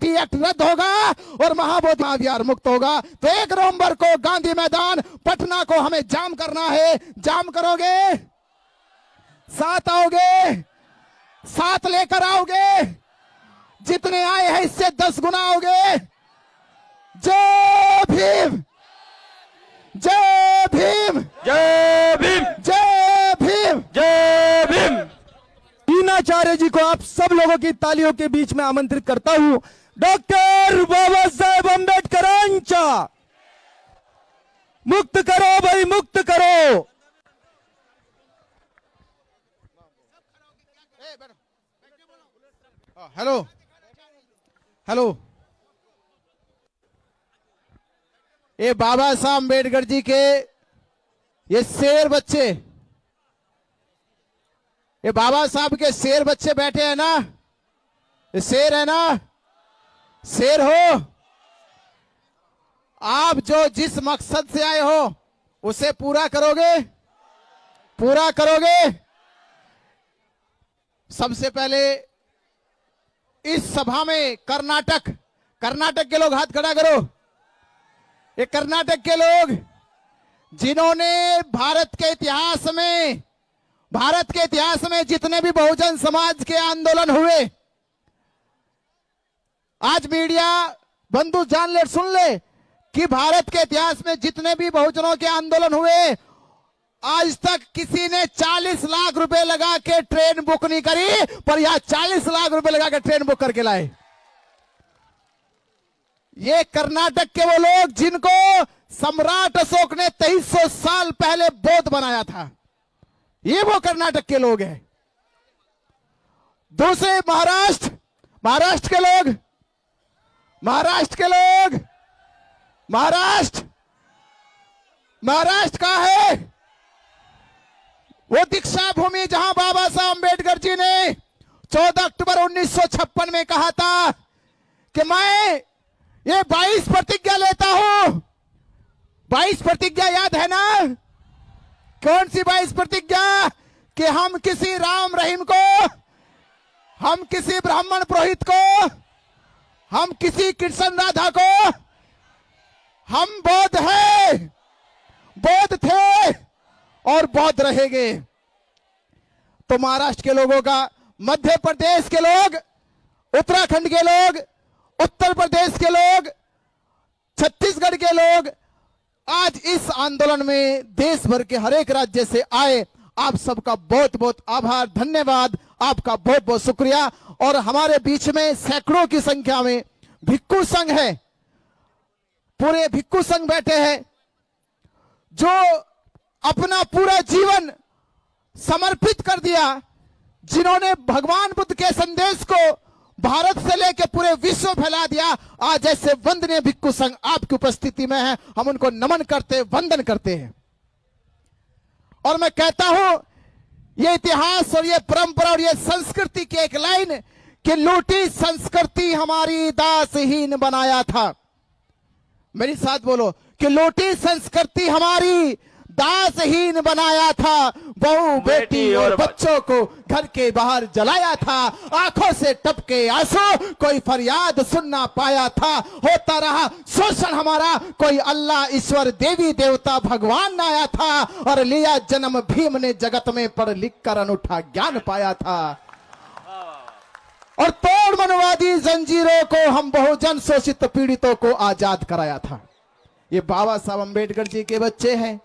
City act रद्द होगा और महाबोधि महाविहार मुक्त होगा। तो 1 नवंबर को गांधी मैदान पटना को हमें जाम करना है। जाम करोगे? साथ आओगे? साथ लेकर आओगे? जितने आए हैं इससे 10 गुना आओगे। जय भीम, जय भीम, जय भीम, जय भीम, जय भीम। मीनाचार्य जी को आप सब लोगों की तालियों के बीच में आमंत्रित करता हूं। डॉक्टर बाबा साहेब अम्बेडकरांचा मुक्त करो भाई, मुक्त करो। हेलो हेलो, ये बाबा साहब अम्बेडकर जी के ये शेर बच्चे, ये बाबा साहब के शेर बच्चे बैठे हैं ना, ये शेर है ना, शेर हो आप। जो जिस मकसद से आए हो उसे पूरा करोगे, पूरा करोगे। सबसे पहले इस सभा में कर्नाटक के लोग हाथ खड़ा करो। ये कर्नाटक के लोग जिन्होंने भारत के इतिहास में जितने भी बहुजन समाज के आंदोलन हुए, आज मीडिया बंधु जान ले, सुन ले कि भारत के इतिहास में जितने भी बहुजनों के आंदोलन हुए, आज तक किसी ने 40 लाख रुपए लगा के ट्रेन बुक नहीं करी, पर यहां 40 लाख रुपए लगा के ट्रेन बुक करके लाए। ये कर्नाटक के वो लोग जिनको सम्राट अशोक ने 2300 साल पहले बौद्ध बनाया था, ये वो कर्नाटक के लोग हैं। दूसरे महाराष्ट्र के लोग, महाराष्ट्र का है वो दीक्षा भूमि, जहां बाबा साहब अम्बेडकर जी ने 14 अक्टूबर 1956 में कहा था कि मैं ये 22 प्रतिज्ञा लेता हूं। 22 प्रतिज्ञा याद है ना? कौन सी 22 प्रतिज्ञा? कि हम किसी राम रहीम को, हम किसी ब्राह्मण पुरोहित को, हम किसी कृष्ण राधा को, हम बौद्ध है, बौद्ध थे और बौद्ध रहेंगे। तो महाराष्ट्र के लोगों का, मध्य प्रदेश के लोग, उत्तराखंड के लोग, उत्तर प्रदेश के लोग, छत्तीसगढ़ के लोग आज इस आंदोलन में देश भर के हर एक राज्य से आए। आप सबका बहुत बहुत आभार, धन्यवाद, आपका बहुत बहुत शुक्रिया। और हमारे बीच में सैकड़ों की संख्या में भिक्खु संघ है, पूरे भिक्खु संघ बैठे हैं, जो अपना पूरा जीवन समर्पित कर दिया, जिन्होंने भगवान बुद्ध के संदेश को भारत से लेकर पूरे विश्व फैला दिया। आज ऐसे वंदनीय भिक्खु संघ आपकी उपस्थिति में है, हम उनको नमन करते, वंदन करते हैं। और मैं कहता हूं, ये इतिहास और ये परंपरा और ये संस्कृति की एक लाइन कि लूटी संस्कृति हमारी दासहीन बनाया था। मेरी साथ बोलो कि लूटी संस्कृति हमारी दासहीन बनाया था। बहू बेटी और बच्चों को घर के बाहर जलाया था। आंखों से टपके आंसू, कोई फरियाद सुन ना पाया था। होता रहा शोषण हमारा, कोई अल्लाह ईश्वर देवी देवता भगवान न आया था। और लिया जन्म भीम ने जगत में पढ़ लिख कर अनूठा ज्ञान पाया था। और तोड़ मनवादी जंजीरों को हम बहुजन शोषित पीड़ितों को आजाद कराया था। ये बाबा साहब अम्बेडकर जी के बच्चे हैं।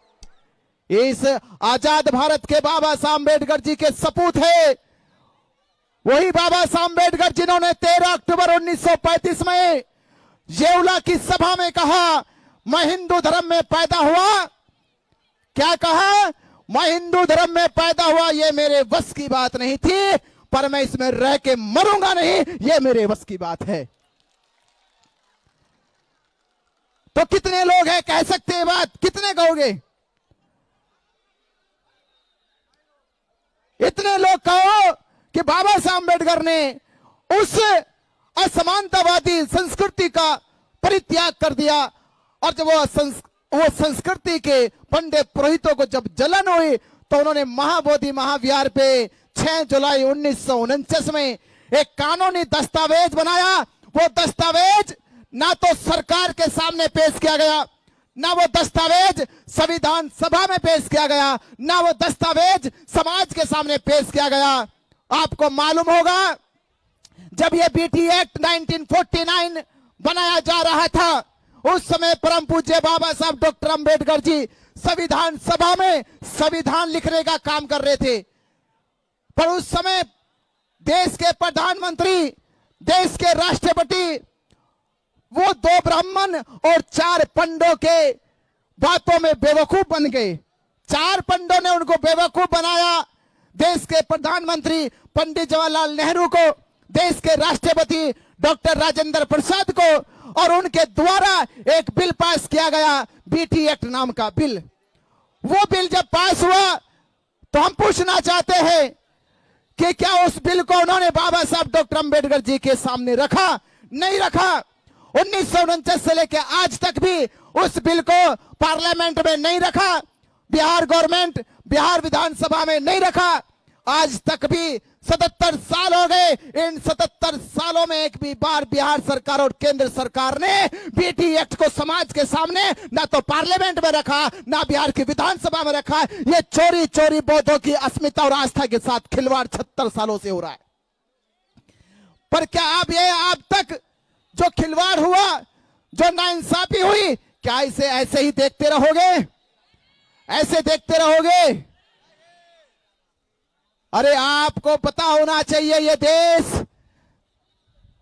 इस आजाद भारत के बाबा साहब अम्बेडकर जी के सपूत है। वही बाबा साहब अम्बेडकर जिन्होंने 13 अक्टूबर 1935 में येवला की सभा में कहा, मैं हिंदू धर्म में पैदा हुआ। क्या कहा? मैं हिंदू धर्म में पैदा हुआ, ये मेरे बस की बात नहीं थी, पर मैं इसमें रह के मरूंगा नहीं, ये मेरे बस की बात है। तो कितने लोग हैं कह सकते हैं बात? कितने कहोगे? इतने लोग कहो कि बाबा साहब अम्बेडकर ने उस असमानतावादी संस्कृति का परित्याग कर दिया। और जब वो संस्कृति के पंडित पुरोहितों को जब जलन हुई, तो उन्होंने महाबोधि महाविहार पे 6 जुलाई 1949 में एक कानूनी दस्तावेज बनाया। वो दस्तावेज ना तो सरकार के सामने पेश किया गया, ना वो दस्तावेज संविधान सभा में पेश किया गया, ना वो दस्तावेज समाज के सामने पेश किया गया। आपको मालूम होगा जब ये बीटी एक्ट 1949 बनाया जा रहा था, उस समय परम पूज्य बाबा साहब डॉक्टर अंबेडकर जी संविधान सभा में संविधान लिखने का काम कर रहे थे। पर उस समय देश के प्रधानमंत्री, देश के राष्ट्रपति वो 2 ब्राह्मण और 4 पंडों के बातों में बेवकूफ बन गए। 4 पंडों ने उनको बेवकूफ बनाया। देश के प्रधानमंत्री पंडित जवाहरलाल नेहरू को, देश के राष्ट्रपति डॉक्टर राजेंद्र प्रसाद को, और उनके द्वारा एक बिल पास किया गया, बीटी एक्ट नाम का बिल। वो बिल जब पास हुआ तो हम पूछना चाहते हैं कि क्या उस बिल को उन्होंने बाबा साहब डॉक्टर अंबेडकर जी के सामने रखा? नहीं रखा। 1949 से लेकर आज तक भी उस बिल को पार्लियामेंट में नहीं रखा, बिहार गवर्नमेंट, बिहार विधानसभा में नहीं रखा। आज तक भी 77 साल हो गए, इन 77 सालों में एक भी बार बिहार सरकार और केंद्र सरकार ने बीटी एक्ट को समाज के सामने ना तो पार्लियामेंट में रखा, ना बिहार की विधानसभा में रखा। ये चोरी चोरी बौद्धों की अस्मिता और आस्था के साथ खिलवाड़ 76 सालों से हो रहा है। पर क्या आप ये अब तक जो खिलवाड़ हुआ, जो नाइंसाफी हुई, क्या इसे ऐसे ही देखते रहोगे? ऐसे देखते रहोगे? अरे आपको पता होना चाहिए, ये देश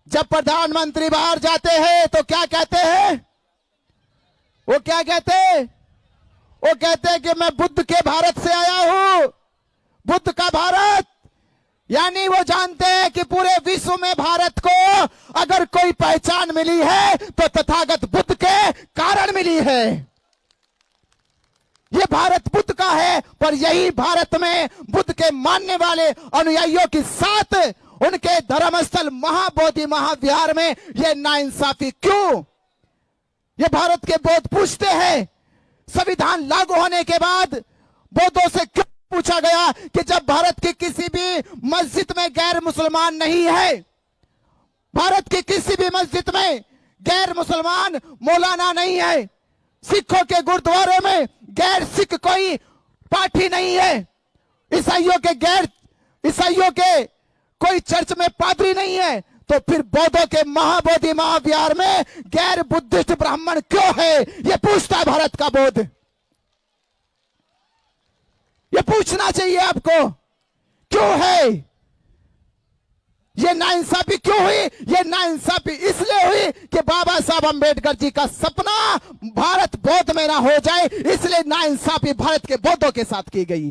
जब प्रधानमंत्री बाहर जाते हैं तो क्या कहते हैं? वो क्या कहते हैं? वो कहते हैं कि मैं बुद्ध के भारत से आया हूं। बुद्ध का भारत, यानी वो जानते हैं कि पूरे विश्व में भारत को अगर कोई पहचान मिली है तो तथागत बुद्ध के कारण मिली है। ये भारत बुद्ध का है, पर यही भारत में बुद्ध के मानने वाले अनुयायियों के साथ उनके धर्मस्थल महाबोधि महाविहार में ये नाइंसाफी क्यों? ये भारत के बौद्ध पूछते हैं। संविधान लागू होने के बाद बौद्धों से क्यों पूछा गया कि जब भारत की किसी भी मस्जिद में गैर मुसलमान नहीं है, भारत की किसी भी मस्जिद में गैर मुसलमान मौलाना नहीं है, सिखों के गुरुद्वारों में गैर सिख कोई पाठी नहीं है, ईसाइयों के कोई चर्च में पादरी नहीं है, तो फिर बौद्धों के महाबोधि महाविहार में गैर बुद्धिस्ट ब्राह्मण क्यों है? ये पूछता है भारत का बौद्ध। ये पूछना चाहिए आपको, क्यों है ये नाइंसाफी? क्यों हुई ये नाइंसाफी? इसलिए हुई कि बाबा साहब अंबेडकर जी का सपना भारत बौद्ध में ना हो जाए, इसलिए नाइंसाफी भारत के बौद्धों के साथ की गई।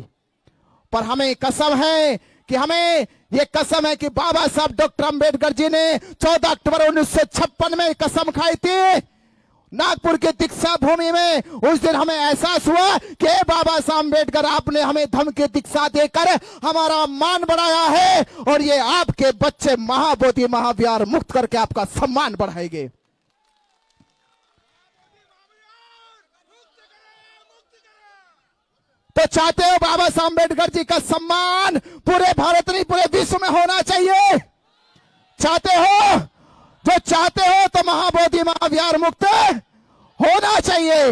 पर हमें कसम है कि ये कसम है कि बाबा साहब डॉक्टर अंबेडकर जी ने 14 अक्टूबर 1956 में कसम खाई थी नागपुर के दीक्षा भूमि में। उस दिन हमें एहसास हुआ कि बाबा साहब अंबेडकर, आपने हमें धर्म की दीक्षा देकर हमारा मान बढ़ाया है, और ये आपके बच्चे महाबोधि महाविहार मुक्त करके आपका सम्मान बढ़ाएंगे। तो चाहते हो बाबा साहब अंबेडकर जी का सम्मान पूरे भारत नहीं पूरे विश्व में होना चाहिए? चाहते हो? जो चाहते हो तो महाबोधि महाविहार मुक्त होना चाहिए।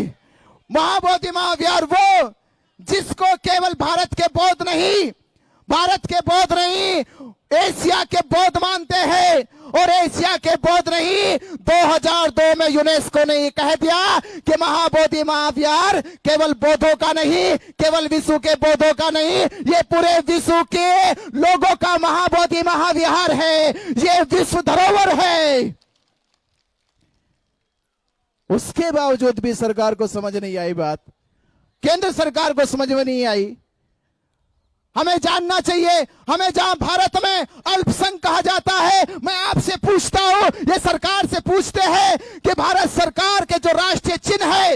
महाबोधि महाविहार वो जिसको केवल भारत के बौद्ध नहीं एशिया के बौद्ध मानते हैं, और एशिया के बौद्ध नहीं 2002 में यूनेस्को ने ये कह दिया कि महाबोधि महाविहार केवल बौद्धों का नहीं, केवल विश्व के बौद्धों का नहीं, ये पूरे विश्व के लोगों का महाबोधि महाविहार है, ये विश्व धरोहर है। उसके बावजूद भी सरकार को समझ नहीं आई बात, केंद्र सरकार को समझ में नहीं आई। हमें जानना चाहिए, हमें जहां भारत में अल्पसंख्यक कहा जाता है, मैं आपसे पूछता हूं, ये सरकार से पूछते हैं कि भारत सरकार के जो राष्ट्रीय चिन्ह है,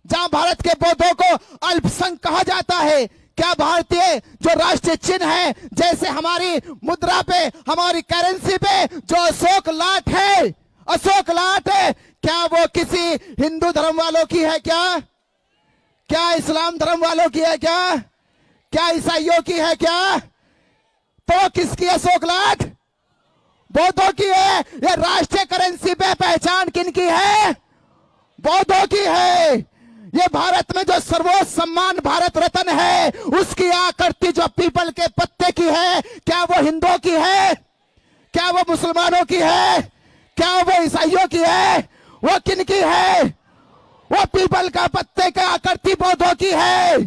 जहां भारत के बौद्धों को अल्पसंख्यक कहा जाता है, क्या भारतीय जो राष्ट्रीय चिन्ह है, जैसे हमारी मुद्रा पे, हमारी करेंसी पे जो अशोक लाट है, क्या वो किसी हिंदू धर्म वालों की है? क्या इस्लाम धर्म वालों की है? क्या ईसाइयों की है? तो किसकी अशोक लाट? बौद्धों की है। ये राष्ट्रीय करेंसी पे पहचान किन की बौद्धों की है। ये भारत में जो सर्वोच्च सम्मान भारत रत्न है, उसकी आकृति जो पीपल के पत्ते की है, क्या वो हिंदुओं की है? क्या वो मुसलमानों की है? क्या वो ईसाइयों की है? वो किन की है? वो पीपल का पत्ते का आकृति बौद्धों की है।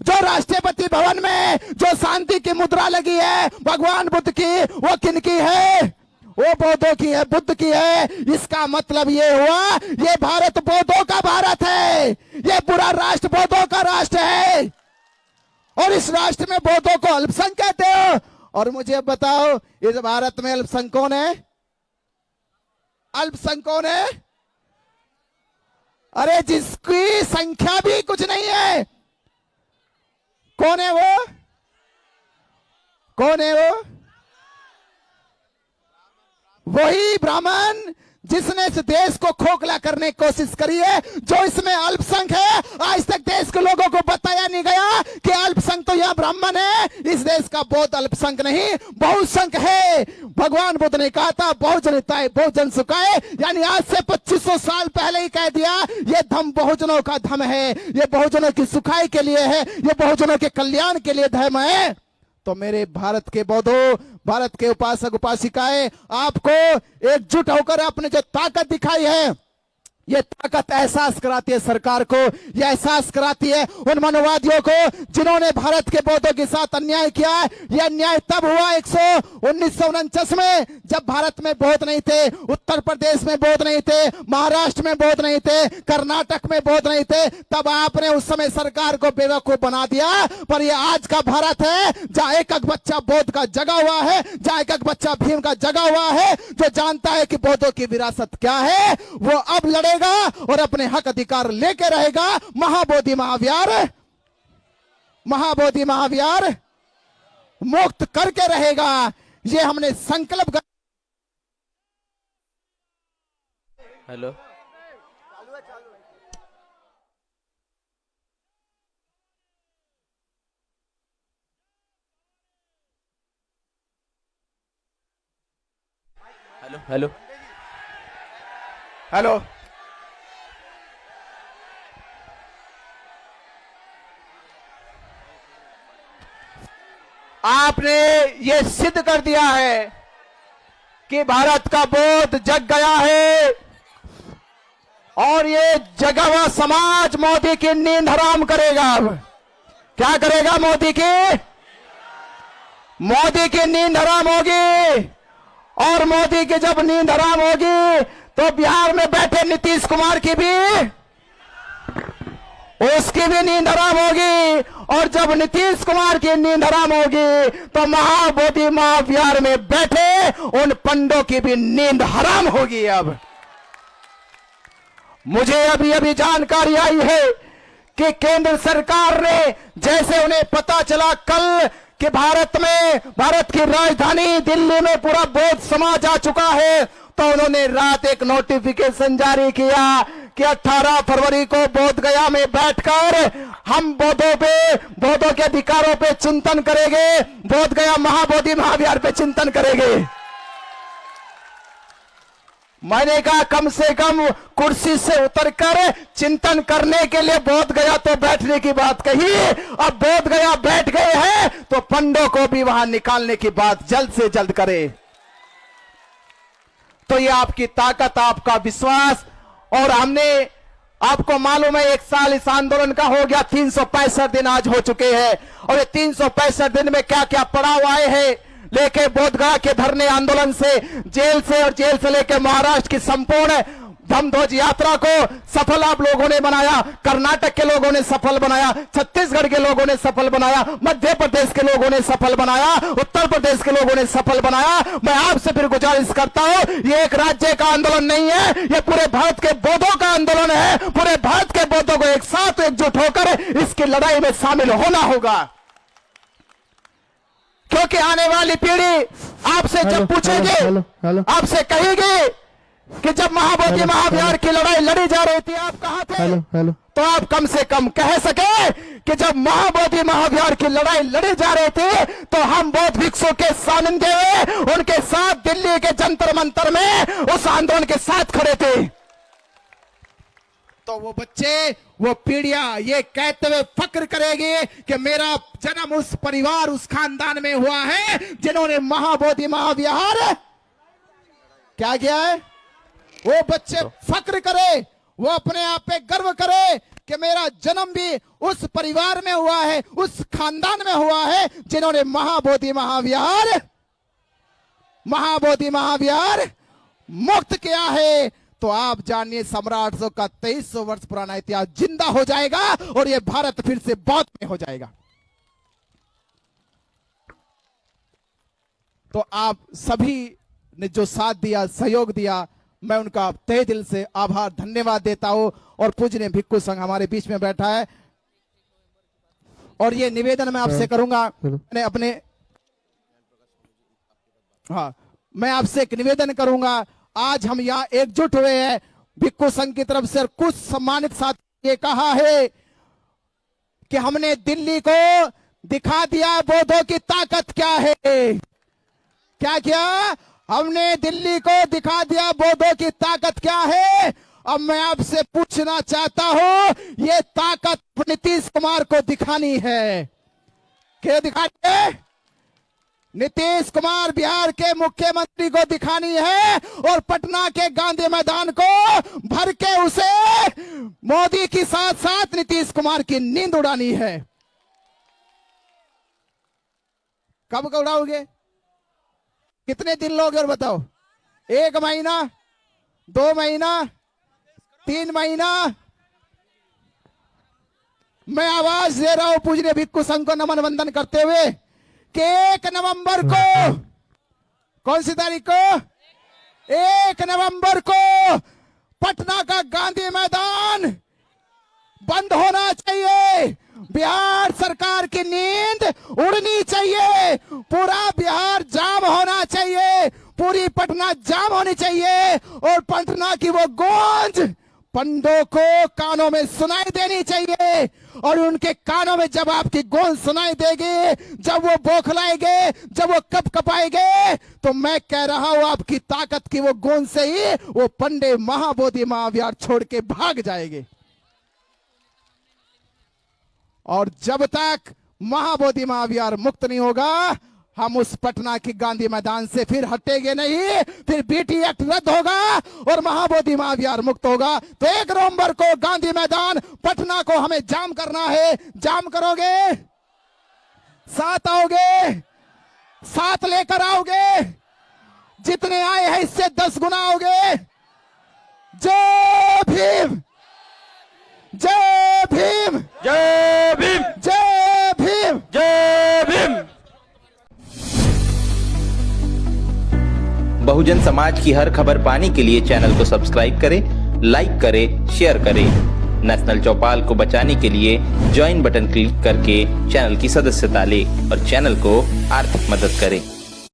जो राष्ट्रपति भवन में जो शांति की मुद्रा लगी है भगवान बुद्ध की, वो किन की है? वो बौद्धों की है, बुद्ध की है। इसका मतलब ये हुआ, ये भारत बौद्धों का भारत है। ये पूरा राष्ट्र बौद्धों का राष्ट्र है। और इस राष्ट्र में बौद्धों को अल्पसंख्यक कहते हो। और मुझे अब बताओ, इस भारत में अल्पसंख्यक कौन है? अल्पसंख्यक कौन है? अरे जिसकी संख्या भी कुछ नहीं है। कौन है वो? कौन है वो? वही ब्राह्मण जिसने इस देश को खोखला करने की कोशिश करी है, जो इसमें अल्पसंख्यक है। आज तक देश के लोगों को बताया नहीं गया कि अल्पसंख्यक तो यह ब्राह्मण है। इस देश का बौद्ध अल्पसंख्यक नहीं, बहुसंख्यक है। भगवान बुद्ध ने कहा था, बहुजन हिताय बहुजन सुखाय, यानी आज से 2500 साल पहले ही कह दिया, ये धम बहुजनों का धम है, ये बहुजनों की सुखाई के लिए है, ये बहुजनों के कल्याण के लिए धर्म है। तो मेरे भारत के बौद्धों, भारत के उपासक उपासिकाएं, आपको एकजुट होकर आपने जो ताकत दिखाई है, ये ताकत एहसास कराती है सरकार को, ये एहसास कराती है उन मनोवादियों को जिन्होंने भारत के बौद्धों के साथ अन्याय किया। यह अन्याय तब हुआ 1949 में, जब भारत में बौद्ध नहीं थे, उत्तर प्रदेश में बौद्ध नहीं थे, महाराष्ट्र में बौद्ध नहीं थे, कर्नाटक में बौद्ध नहीं थे। तब आपने उस समय सरकार को बेवकूफ बना दिया। पर यह आज का भारत है, जहां एक एक बच्चा बौद्ध का जगा हुआ है, जहां एक एक बच्चा भीम का जगा हुआ है, जो जानता है कि बौद्धों की विरासत क्या है, वो अब लड़ेगा और अपने हक अधिकार लेके रहेगा। महाबोधि महाविहार, महाबोधि महाविहार मुक्त करके रहेगा। ये हमने संकल्प कर। हेलो, हेलो, हेलो, हेलो, आपने ये सिद्ध कर दिया है कि भारत का बौद्ध जग गया है। और ये जगा हुआ समाज मोदी की नींद हराम करेगा। क्या करेगा? मोदी की नींद हराम होगी। और मोदी की जब नींद हराम होगी तो बिहार में बैठे नीतीश कुमार की भी, उसकी भी नींद हराम होगी। और जब नीतीश कुमार की नींद हराम होगी तो महाबोधि महाविहार में बैठे उन पंडों की भी नींद हराम होगी। अब मुझे अभी अभी जानकारी आई है कि केंद्र सरकार ने, जैसे उन्हें पता चला कल कि भारत की राजधानी दिल्ली में पूरा बौद्ध समाज आ चुका है, तो उन्होंने रात एक नोटिफिकेशन जारी किया कि 18 फरवरी को बोध गया में बैठकर हम बौद्धों के अधिकारों पे चिंतन करेंगे। बोध गया महाबोधि महाविहार पे चिंतन करेंगे। मैंने कहा कम से कम कुर्सी से उतरकर चिंतन करने के लिए बोध गया तो बैठने की बात कही। अब बोध गया बैठ गए हैं तो पंडों को भी वहां निकालने की बात जल्द से जल्द करे। तो ये आपकी ताकत, आपका विश्वास। और हमने, आपको मालूम है 1 साल इस आंदोलन का हो गया, 365 दिन आज हो चुके हैं। और ये 365 दिन में क्या क्या पड़ाव आए हैं, लेके बोधगया के धरने आंदोलन से, जेल से लेके महाराष्ट्र की संपूर्ण धमध्वज यात्रा को सफल आप लोगों ने बनाया। कर्नाटक के लोगों ने सफल बनाया, छत्तीसगढ़ के लोगों ने सफल बनाया, मध्य प्रदेश के लोगों ने सफल बनाया, उत्तर प्रदेश के लोगों ने सफल बनाया। मैं आपसे फिर गुजारिश करता हूं, ये एक राज्य का आंदोलन नहीं है, ये पूरे भारत के बौद्धों का आंदोलन है। पूरे भारत के बौद्धों को एक साथ एकजुट होकर इसकी लड़ाई में शामिल होना होगा। क्योंकि आने वाली पीढ़ी आपसे जब पूछेगी, आपसे कहेगी कि जब महाबोधि महाविहार की लड़ाई लड़ी जा रही थी आप कहां थे, तो आप कम से कम कह सके कि जब महाबोधि महाविहार की लड़ाई लड़ी जा रही थी तो हम बौद्ध भिक्षु के सानिध्य में उनके साथ दिल्ली के जंतर मंतर में उस आंदोलन के साथ खड़े थे। तो वो बच्चे, वो पीढ़ियां ये कहते हुए फक्र करेगी कि मेरा जन्म उस परिवार, उस खानदान में हुआ है जिन्होंने महाबोधि महाविहार क्या किया है। वो बच्चे फक्र करे, वो अपने आप पे गर्व करे कि मेरा जन्म भी उस परिवार में हुआ है, उस खानदान में हुआ है जिन्होंने महाबोधि महाविहार मुक्त किया है। तो आप जानिए सम्राट अशोक का 2300 वर्ष पुराना इतिहास जिंदा हो जाएगा और ये भारत फिर से बौद्ध में हो जाएगा। तो आप सभी ने जो साथ दिया, सहयोग दिया, मैं उनका तहे दिल से आभार धन्यवाद देता हूं। और पूजनीय भिक्खु संघ हमारे बीच में बैठा है और ये निवेदन मैं आपसे करूंगा, मैंने अपने मैं आपसे एक निवेदन करूंगा। आज हम यहाँ एकजुट हुए हैं भिक्खु संघ की तरफ से, और कुछ सम्मानित साथी ये कहा है कि हमने दिल्ली को दिखा दिया बौद्धों की ताकत क्या है। क्या किया हमने? दिल्ली को दिखा दिया बौद्धों की ताकत क्या है। अब मैं आपसे पूछना चाहता हूं, ये ताकत नीतीश कुमार को दिखानी है। क्या दिखानी है? नीतीश कुमार बिहार के मुख्यमंत्री को दिखानी है और पटना के गांधी मैदान को भर के उसे मोदी के साथ साथ नीतीश कुमार की नींद उड़ानी है। कब उड़ाओगे? कितने दिन लोगे और बताओ? 1 महीना, 2 महीना, 3 महीना? मैं आवाज दे रहा हूं पूजनीय भिक्खु संघ को नमन वंदन करते हुए कि 1 नवंबर को, कौन सी तारीख को? 1 नवंबर को पटना का गांधी मैदान बंद होना चाहिए। बिहार सरकार की नींद उड़नी चाहिए। पूरा बिहार जाम होना चाहिए, पूरी पटना जाम होनी चाहिए और पटना की वो गूंज पंडों को कानों में सुनाई देनी चाहिए। और उनके कानों में जब आपकी गूंज सुनाई देगी, जब वो बौखलाएंगे, जब वो कपकपाएंगे, तो मैं कह रहा हूं आपकी ताकत की वो गूंज से ही वो पंडे महाबोधि महाविहार छोड़ के भाग जाएंगे। और जब तक महाबोधि महाविहार मुक्त नहीं होगा, हम उस पटना की गांधी मैदान से फिर हटेंगे नहीं। फिर बीटी एक्ट रद्द होगा और महाबोधि महाविहार मुक्त होगा। तो 1 नवंबर को गांधी मैदान पटना को हमें जाम करना है। जाम करोगे? साथ आओगे? साथ लेकर आओगे? जितने आए हैं इससे 10 गुना आओगे? जय भीम, जय भीम, जय भीम, जय भीम, जय भीम। बहुजन समाज की हर खबर पाने के लिए चैनल को सब्सक्राइब करें, लाइक करें, शेयर करें। नेशनल चौपाल को बचाने के लिए ज्वाइन बटन क्लिक करके चैनल की सदस्यता लें और चैनल को आर्थिक मदद करें।